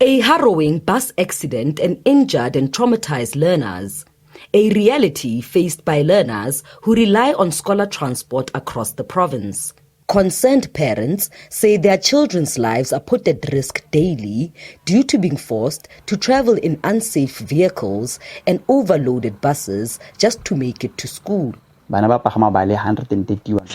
A harrowing bus accident and injured and traumatized learners. A reality faced by learners who rely on scholar transport across the province. Concerned parents say their children's lives are put at risk daily due to being forced to travel in unsafe vehicles and overloaded buses just to make it to school. Some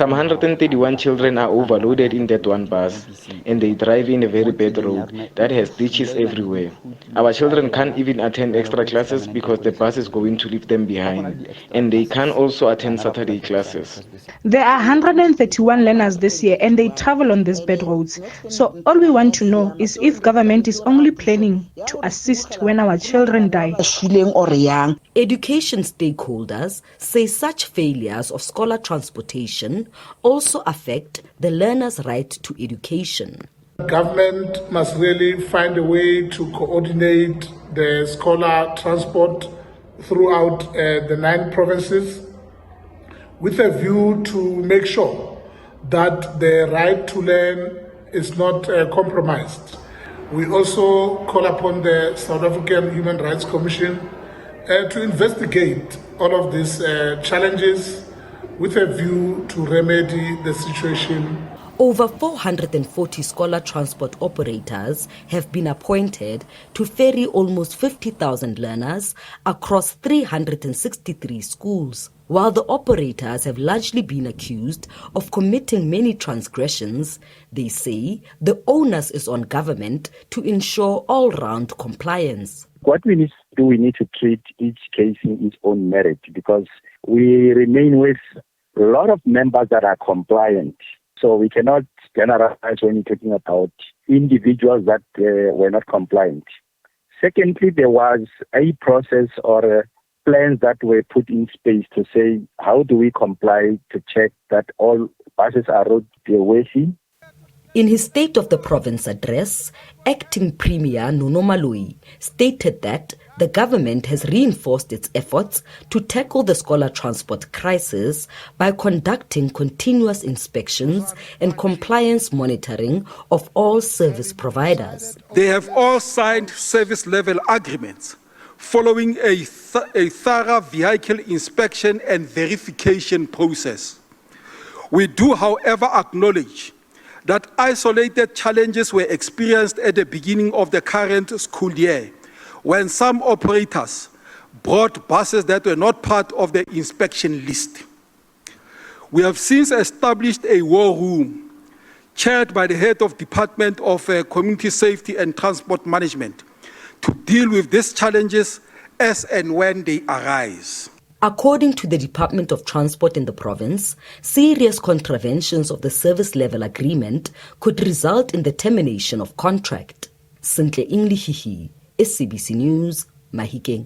131 children are overloaded in that one bus, and they drive in a very bad road that has ditches everywhere. Our children can't even attend extra classes because the bus is going to leave them behind, and they can't also attend Saturday classes. There are 131 learners this year, and they travel on these bad roads. So all we want to know is if government is only planning to assist when our children die. Education stakeholders say such failures of scholar transportation also affect the learner's right to education. Government must really find a way to coordinate the scholar transport throughout the 9 provinces with a view to make sure that the right to learn is not compromised. We also call upon the South African Human Rights Commission to investigate all of these challenges with a view to remedy the situation. Over 440 scholar transport operators have been appointed to ferry almost 50,000 learners across 363 schools. While the operators have largely been accused of committing many transgressions, they say the onus is on government to ensure all-round compliance. What we need to do, we need to treat each case in its own merit, because we remain with a lot of members that are compliant. So we cannot generalize when we're talking about individuals that were not compliant. Secondly, there was a process or plans that were put in space to say, how do we comply to check that all buses are roadworthy? In his State of the Province address, Acting Premier Nuno Malui stated that the government has reinforced its efforts to tackle the scholar transport crisis by conducting continuous inspections and compliance monitoring of all service providers. They have all signed service level agreements following a thorough vehicle inspection and verification process. We do, however, acknowledge that isolated challenges were experienced at the beginning of the current school year, when some operators brought buses that were not part of the inspection list. We have since established a war room chaired by the head of Department of Community Safety and Transport Management to deal with these challenges as and when they arise. According to the Department of Transport in the province, serious contraventions of the service level agreement could result in the termination of contract. Sintle Inglihihi, SABC News, Mahikeng.